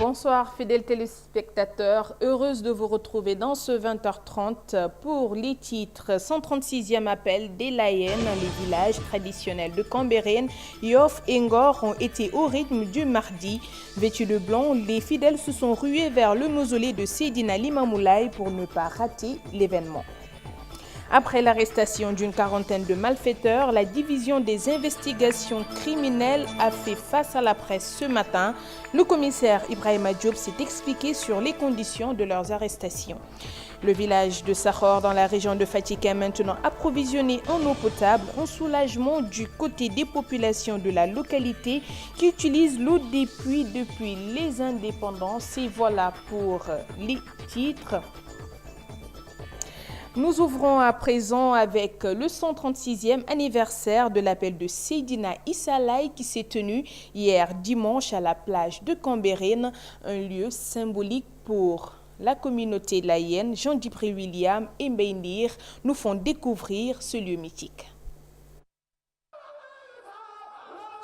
Bonsoir fidèles téléspectateurs, heureuse de vous retrouver dans ce 20h30 pour les titres. 136e appel des Layènes, les villages traditionnels de Cambérène, Yoff et Ngor ont été au rythme du mardi. Vêtus de blanc, les fidèles se sont rués vers le mausolée de Seydina Limamou Laye pour ne pas rater l'événement. Après l'arrestation d'une quarantaine de malfaiteurs, la division des investigations criminelles a fait face à la presse ce matin. Le commissaire Ibrahima Diop s'est expliqué sur les conditions de leurs arrestations. Le village de Sahor dans la région de Fatick est maintenant approvisionné en eau potable, un soulagement du côté des populations de la localité qui utilisent l'eau des puits depuis les indépendances. Et voilà pour les titres. Nous ouvrons à présent avec le 136e anniversaire de l'appel de Seydina Issa Laye qui s'est tenu hier dimanche à la plage de Cambérène, un lieu symbolique pour la communauté laïenne. Jean-Djibril William et Mbaye Ndir nous font découvrir ce lieu mythique.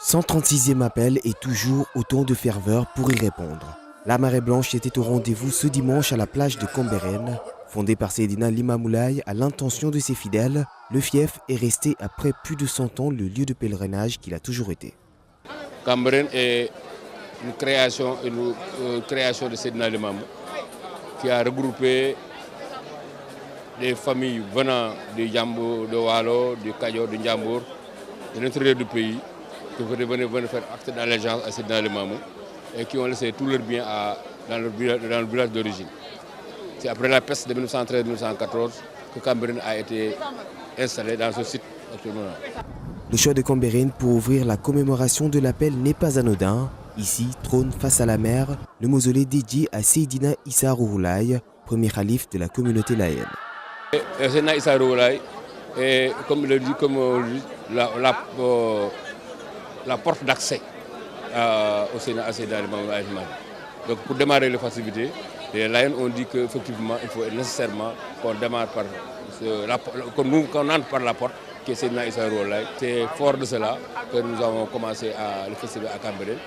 136e appel et toujours autant de ferveur pour y répondre. La marée blanche était au rendez-vous ce dimanche à la plage de Cambérène. Fondé par Seydina Limamou Laye à l'intention de ses fidèles, le fief est resté après plus de 100 ans le lieu de pèlerinage qu'il a toujours été. Cambérène est une création de Seydina Limamou qui a regroupé des familles venant du Djambour, de Walo, du Kayor, du Djambour, de l'intérieur du pays, qui venaient faire acte d'allégeance à Seydina Limamou et qui ont laissé tout leur bien dans le village d'origine. C'est après la peste de 1913-1914 que Cambérène a été installé dans ce site actuellement. Le choix de Cambérène pour ouvrir la commémoration de l'appel n'est pas anodin. Ici, trône face à la mer, le mausolée dédié à Seydina Issa Rouhou Laye, premier calife de la communauté laïenne. Seydina Issa Rouhou Laye est, comme il le dit, la porte d'accès au Sénat à Seydina Limamou Laye. Donc pour démarrer les festivités, les Layènes ont dit qu'effectivement, il faut nécessairement qu'on démarre par qu'on entre par la porte qui est Seydina Issa Rouhou Laye. C'est fort de cela que nous avons commencé le festival à Cambérène,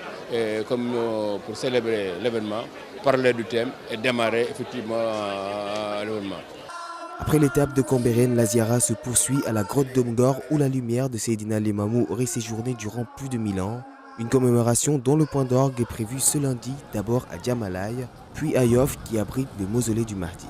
comme pour célébrer l'événement, parler du thème et démarrer effectivement l'événement. Après l'étape de Cambérène, la ziara se poursuit à la grotte d'Omgor où la lumière de Seydina Limamou aurait séjourné durant plus de 1000 ans. Une commémoration dont le point d'orgue est prévu ce lundi, d'abord à Djamalaye, puis à Yoff qui abrite le mausolée du Mahdi.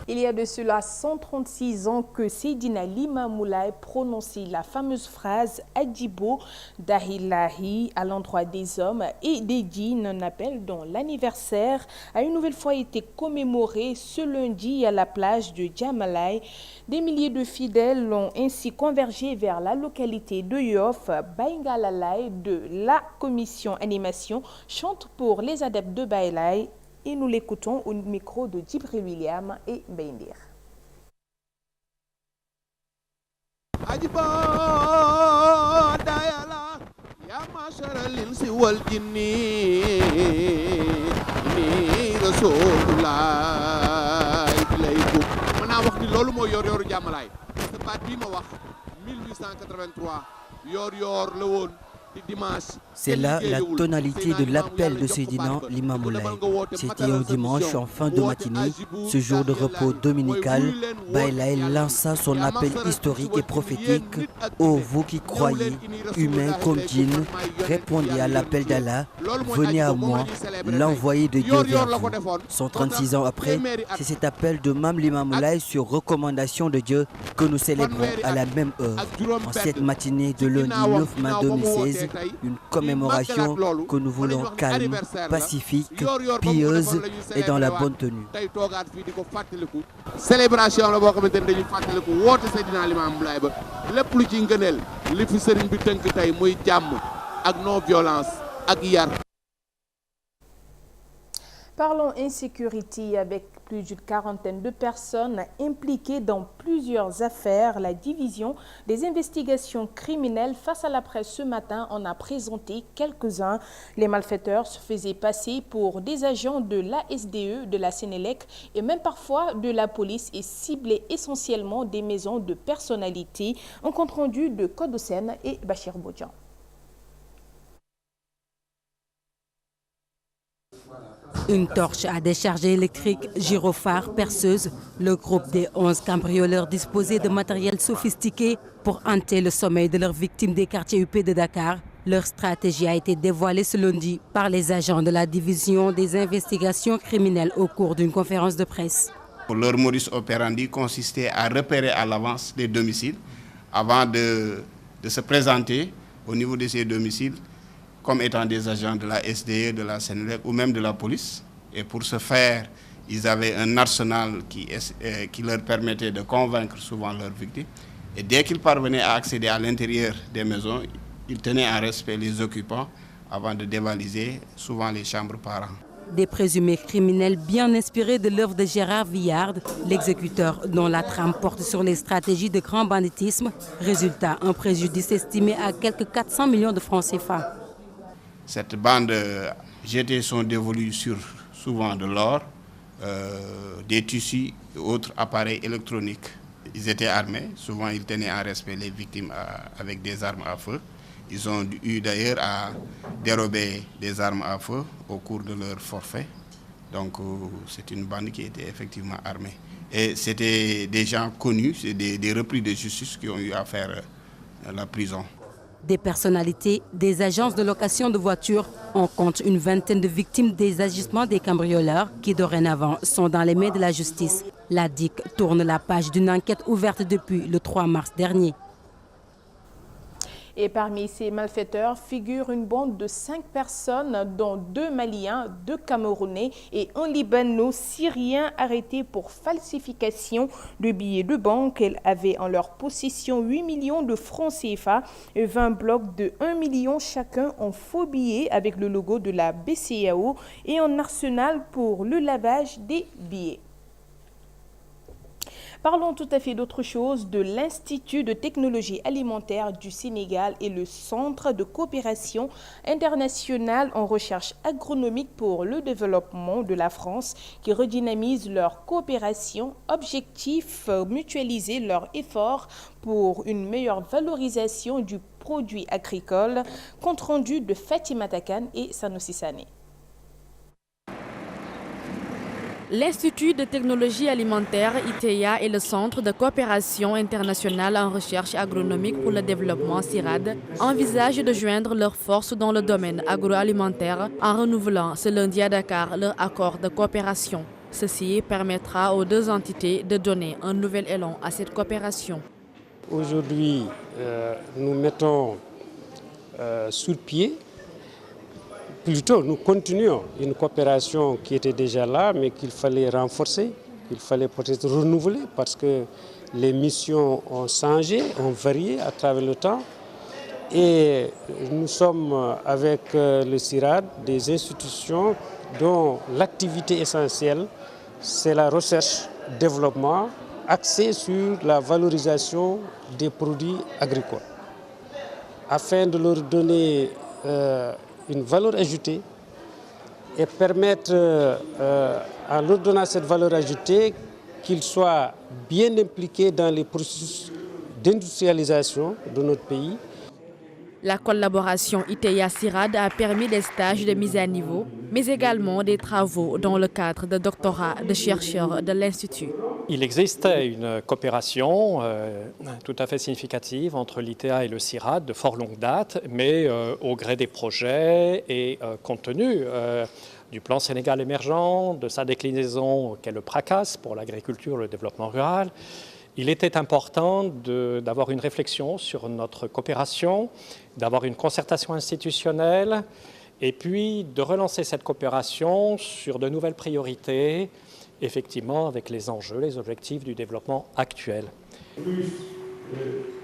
Il y a de cela 136 ans que Seydina Limamou Laye prononçait la fameuse phrase « Adjibo Dahilahi » à l'endroit des hommes et des djinns, un appel dont l'anniversaire a une nouvelle fois été commémoré ce lundi à la plage de Djamalaye. Des milliers de fidèles ont ainsi convergé vers la localité de Yoff. Baïngala Laye de la commission animation chante pour les adeptes de Baye Laye. Et nous l'écoutons au micro de Djibril William et Mbaye Ndir. C'est là la tonalité de l'appel de Seydina Limamou Laye. C'était un dimanche en fin de matinée, ce jour de repos dominical. Baye Laye lança son appel historique et prophétique. Ô vous qui croyez, humains comme djinns, répondez à l'appel d'Allah. Venez à moi, l'envoyé de Dieu vers vous. 136 ans après, c'est cet appel de Mame Limamou Laye sur recommandation de Dieu que nous célébrons à la même heure. En cette matinée de lundi 9 mai 2016, une commémoration que nous voulons calme, pacifique, pieuse et dans la bonne tenue. Célébration la boo xamante ne dañuy fàttaliku woote Seydina Limamou Laye ba lépp lu ci ngëneel li fi sëriñ bi tënk tey muy jàmm ak non violence ak yar. Parlons insécurité avec plus d'une quarantaine de personnes impliquées dans plusieurs affaires. La division des investigations criminelles face à la presse ce matin en a présenté quelques-uns. Les malfaiteurs se faisaient passer pour des agents de l'ASDE, de la Sénélec et même parfois de la police et ciblaient essentiellement des maisons de personnalités. Un compte rendu de Kodosen et Bachir Bodjan. Une torche à décharge électrique, gyrophare, perceuse, le groupe des 11 cambrioleurs disposait de matériel sophistiqué pour hanter le sommeil de leurs victimes des quartiers UP de Dakar. Leur stratégie a été dévoilée ce lundi par les agents de la division des investigations criminelles au cours d'une conférence de presse. Leur modus operandi consistait à repérer à l'avance des domiciles avant de se présenter au niveau de ces domiciles comme étant des agents de la SDE, de la Senelec ou même de la police. Et pour ce faire, ils avaient un arsenal qui leur permettait de convaincre souvent leurs victimes. Et dès qu'ils parvenaient à accéder à l'intérieur des maisons, ils tenaient en respect les occupants avant de dévaliser souvent les chambres parents. Des présumés criminels bien inspirés de l'œuvre de Gérard Villard, l'exécuteur dont la trame porte sur les stratégies de grand banditisme. Résultat, un préjudice estimé à quelques 400 millions de francs CFA. Cette bande jetait son dévolu sur souvent de l'or, des tissus et autres appareils électroniques. Ils étaient armés, souvent ils tenaient en respect les victimes avec des armes à feu. Ils ont eu d'ailleurs à dérober des armes à feu au cours de leur forfait. Donc c'est une bande qui était effectivement armée. Et c'était des gens connus, c'est des repris de justice qui ont eu à faire la prison. Des personnalités, des agences de location de voitures, on compte une vingtaine de victimes des agissements des cambrioleurs qui dorénavant sont dans les mains de la justice. La DIC tourne la page d'une enquête ouverte depuis le 3 mars dernier. Et parmi ces malfaiteurs figure une bande de 5 personnes, dont 2 Maliens, 2 Camerounais et un Libano-Syrien arrêtés pour falsification de billets de banque. Elles avaient en leur possession 8 millions de francs CFA et 20 blocs de 1 million chacun en faux billets avec le logo de la BCEAO et un arsenal pour le lavage des billets. Parlons tout à fait d'autre chose, de l'Institut de technologie alimentaire du Sénégal et le Centre de coopération internationale en recherche agronomique pour le développement de la France qui redynamisent leur coopération. Objectif, mutualiser leurs efforts pour une meilleure valorisation du produit agricole. Compte rendu de Fatima Takan et Sanoussi Sané. L'Institut de technologie alimentaire ITEA et le Centre de coopération internationale en recherche agronomique pour le développement CIRAD envisagent de joindre leurs forces dans le domaine agroalimentaire en renouvelant ce lundi à Dakar leur accord de coopération. Ceci permettra aux deux entités de donner un nouvel élan à cette coopération. Aujourd'hui, nous mettons sur pied. Plutôt, nous continuons une coopération qui était déjà là, mais qu'il fallait renforcer, qu'il fallait peut-être renouveler parce que les missions ont changé, ont varié à travers le temps. Et nous sommes avec le CIRAD des institutions dont l'activité essentielle, c'est la recherche, développement, axée sur la valorisation des produits agricoles, afin de leur donner une valeur ajoutée et permettre, en leur donnant cette valeur ajoutée, qu'ils soient bien impliqués dans les processus d'industrialisation de notre pays. La collaboration ITEA-CIRAD a permis des stages de mise à niveau, mais également des travaux dans le cadre de doctorat de chercheurs de l'Institut. Il existait une coopération tout à fait significative entre l'ITEA et le CIRAD de fort longue date, mais au gré des projets et compte tenu du plan Sénégal émergent, de sa déclinaison qu'est le PRACAS pour l'agriculture et le développement rural, il était important d'avoir une réflexion sur notre coopération, d'avoir une concertation institutionnelle et puis de relancer cette coopération sur de nouvelles priorités, effectivement avec les enjeux, les objectifs du développement actuel.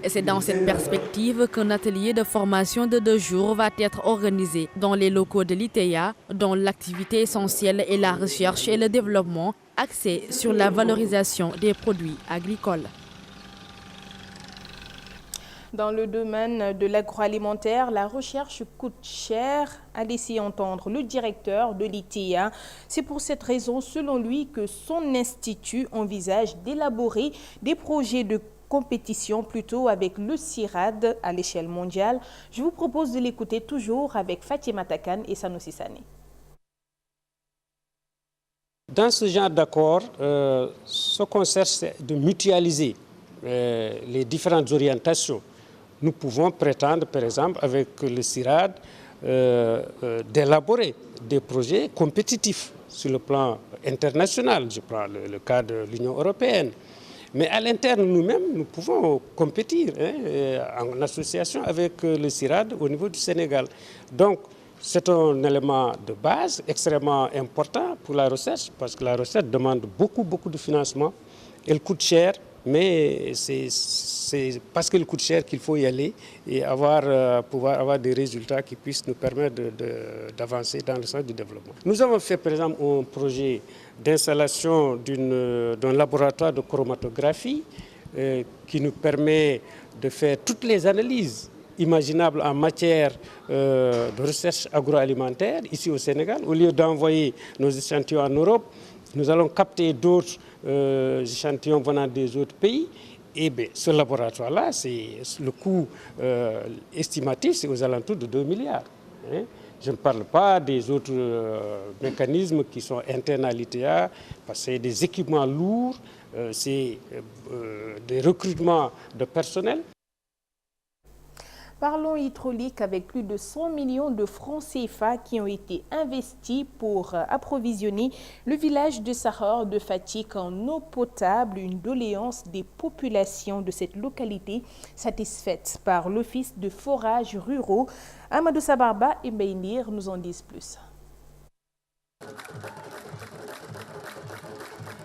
Et c'est dans cette perspective qu'un atelier de formation de 2 jours va être organisé dans les locaux de l'ITEA, dont l'activité essentielle est la recherche et le développement, axé sur la valorisation des produits agricoles. Dans le domaine de l'agroalimentaire, la recherche coûte cher, a laissé entendre le directeur de l'ITEA. C'est pour cette raison, selon lui, que son institut envisage d'élaborer des projets de compétition plutôt avec le CIRAD à l'échelle mondiale. Je vous propose de l'écouter toujours avec Fatima Takan et Sanoussi Sané. Dans ce genre d'accord, ce qu'on cherche, c'est de mutualiser les différentes orientations. Nous pouvons prétendre, par exemple, avec le CIRAD, d'élaborer des projets compétitifs sur le plan international. Je prends le cas de l'Union européenne. Mais à l'interne, nous-mêmes, nous pouvons compétir en association avec le CIRAD au niveau du Sénégal. Donc, c'est un élément de base extrêmement important pour la recherche, parce que la recherche demande beaucoup de financement. Elle coûte cher, mais c'est parce qu'elle coûte cher qu'il faut y aller et pouvoir avoir des résultats qui puissent nous permettre d'avancer dans le sens du développement. Nous avons fait, par exemple, un projet d'installation d'un laboratoire de chromatographie qui nous permet de faire toutes les analyses imaginables en matière de recherche agroalimentaire ici au Sénégal. Au lieu d'envoyer nos échantillons en Europe, nous allons capter d'autres échantillons venant des autres pays. Et bien, ce laboratoire-là, le coût estimatif, c'est aux alentours de 2 milliards. Je ne parle pas des autres mécanismes qui sont internes à l'ITA, parce que c'est des équipements lourds, c'est des recrutements de personnel. Parlons hydraulique avec plus de 100 millions de francs CFA qui ont été investis pour approvisionner le village de Sahor de Fatick en eau potable, une doléance des populations de cette localité satisfaite par l'Office de forage ruraux. Amadou Sabarba et Bainir nous en disent plus.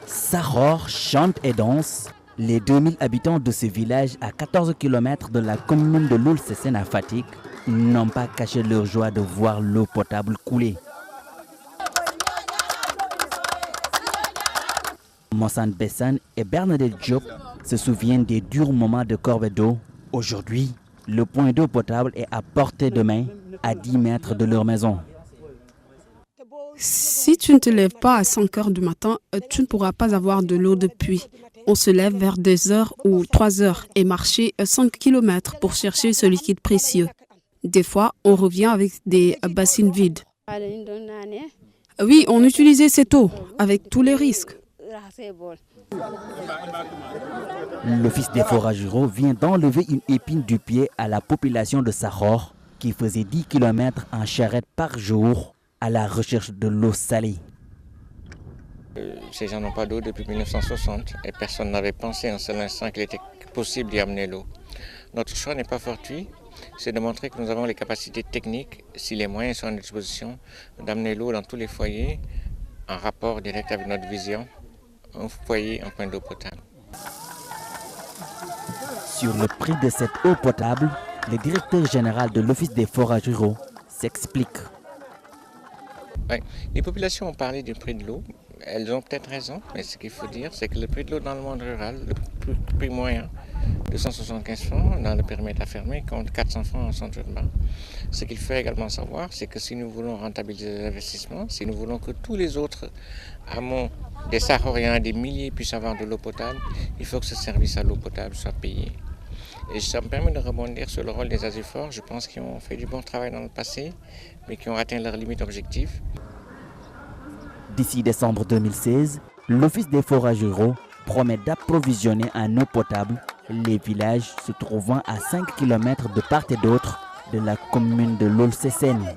Sahor chante et danse. Les 2000 habitants de ce village à 14 km de la commune de Loul Sessène à Fatick n'ont pas caché leur joie de voir l'eau potable couler. Monsan Bessan et Bernadette Diop se souviennent des durs moments de corvée d'eau. Aujourd'hui, le point d'eau potable est à portée de main, à 10 mètres de leur maison. Si tu ne te lèves pas à 5 heures du matin, tu ne pourras pas avoir de l'eau de pluie. On se lève vers 2 heures ou 3 heures et marcher 5 km pour chercher ce liquide précieux. Des fois, on revient avec des bassines vides. Oui, on utilisait cette eau avec tous les risques. L'Office des forages ruraux vient d'enlever une épine du pied à la population de Sahor qui faisait 10 km en charrette par jour à la recherche de l'eau salée. Ces gens n'ont pas d'eau depuis 1960 et personne n'avait pensé un seul instant qu'il était possible d'y amener l'eau. Notre choix n'est pas fortuit, c'est de montrer que nous avons les capacités techniques, si les moyens sont à notre disposition, d'amener l'eau dans tous les foyers en rapport direct avec notre vision, un foyer, un point d'eau potable. Sur le prix de cette eau potable, le directeur général de l'Office des forages ruraux s'explique. Oui, les populations ont parlé du prix de l'eau. Elles ont peut-être raison, mais ce qu'il faut dire, c'est que le prix de l'eau dans le monde rural, le prix moyen, 275 francs dans le périmètre fermé, contre 400 francs en centre urbain. Ce qu'il faut également savoir, c'est que si nous voulons rentabiliser les investissements, si nous voulons que tous les autres amont des Sahoriens, des milliers puissent avoir de l'eau potable, il faut que ce service à l'eau potable soit payé. Et ça me permet de rebondir sur le rôle des Azufors. Je pense qu'ils ont fait du bon travail dans le passé, mais qui ont atteint leurs limites objectives. D'ici décembre 2016, l'Office des forages ruraux promet d'approvisionner en eau potable les villages se trouvant à 5 km de part et d'autre de la commune de Loul Sessène.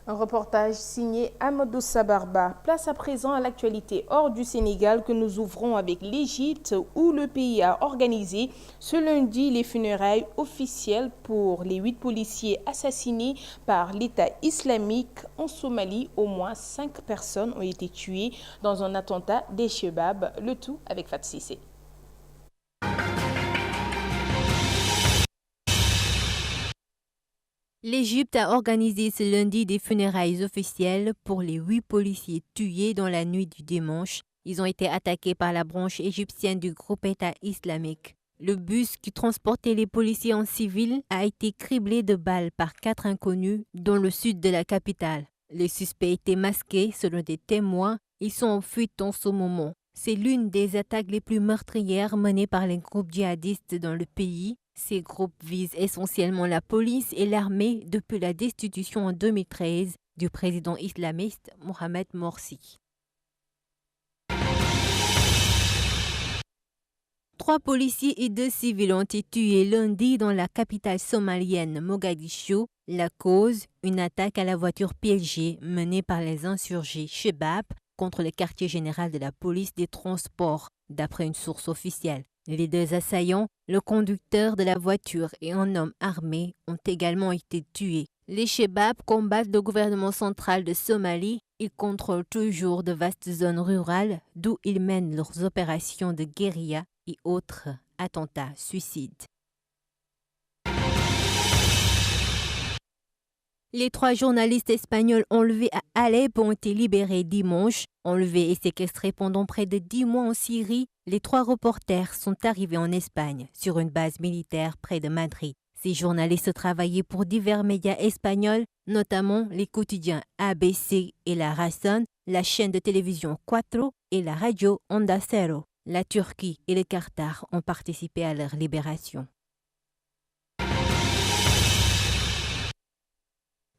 Un reportage signé Amadou Sabarba. Place à présent à l'actualité hors du Sénégal que nous ouvrons avec l'Égypte où le pays a organisé ce lundi les funérailles officielles pour les 8 policiers assassinés par l'État islamique en Somalie. Au moins 5 personnes ont été tuées dans un attentat des Chebab, le tout avec Fat Sissé. L'Égypte a organisé ce lundi des funérailles officielles pour les 8 policiers tués dans la nuit du dimanche. Ils ont été attaqués par la branche égyptienne du groupe État islamique. Le bus qui transportait les policiers en civil a été criblé de balles par 4 inconnus dans le sud de la capitale. Les suspects étaient masqués selon des témoins. Ils sont en fuite en ce moment. C'est l'une des attaques les plus meurtrières menées par les groupes djihadistes dans le pays. Ces groupes visent essentiellement la police et l'armée depuis la destitution en 2013 du président islamiste Mohamed Morsi. 3 policiers et 2 civils ont été tués lundi dans la capitale somalienne Mogadiscio. La cause, une attaque à la voiture piégée menée par les insurgés Chebab contre le quartier général de la police des transports, d'après une source officielle. Les 2 assaillants, le conducteur de la voiture et un homme armé, ont également été tués. Les Chebab combattent le gouvernement central de Somalie. Ils contrôlent toujours de vastes zones rurales d'où ils mènent leurs opérations de guérilla et autres attentats suicides. Les 3 journalistes espagnols enlevés à Alep ont été libérés dimanche. Enlevés et séquestrés pendant près de 10 mois en Syrie, les 3 reporters sont arrivés en Espagne sur une base militaire près de Madrid. Ces journalistes travaillaient pour divers médias espagnols, notamment les quotidiens ABC et La Razón, la chaîne de télévision Cuatro et la radio Onda Cero. La Turquie et le Qatar ont participé à leur libération.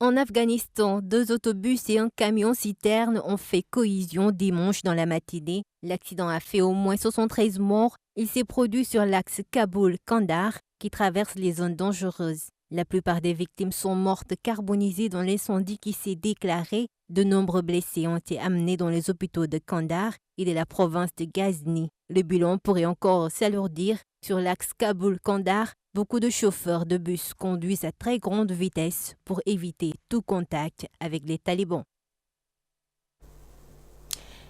En Afghanistan, 2 autobus et un camion-citerne ont fait collision dimanche dans la matinée. L'accident a fait au moins 73 morts. Il s'est produit sur l'axe Kaboul-Kandahar qui traverse les zones dangereuses. La plupart des victimes sont mortes carbonisées dans l'incendie qui s'est déclaré. De nombreux blessés ont été amenés dans les hôpitaux de Kandahar et de la province de Ghazni. Le bilan pourrait encore s'alourdir. Sur l'axe Kaboul-Kandahar, beaucoup de chauffeurs de bus conduisent à très grande vitesse pour éviter tout contact avec les talibans.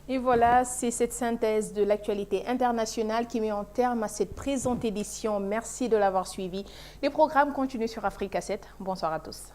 Et voilà, c'est cette synthèse de l'actualité internationale qui met en terme à cette présente édition. Merci de l'avoir suivi. Les programmes continuent sur Africa 7. Bonsoir à tous.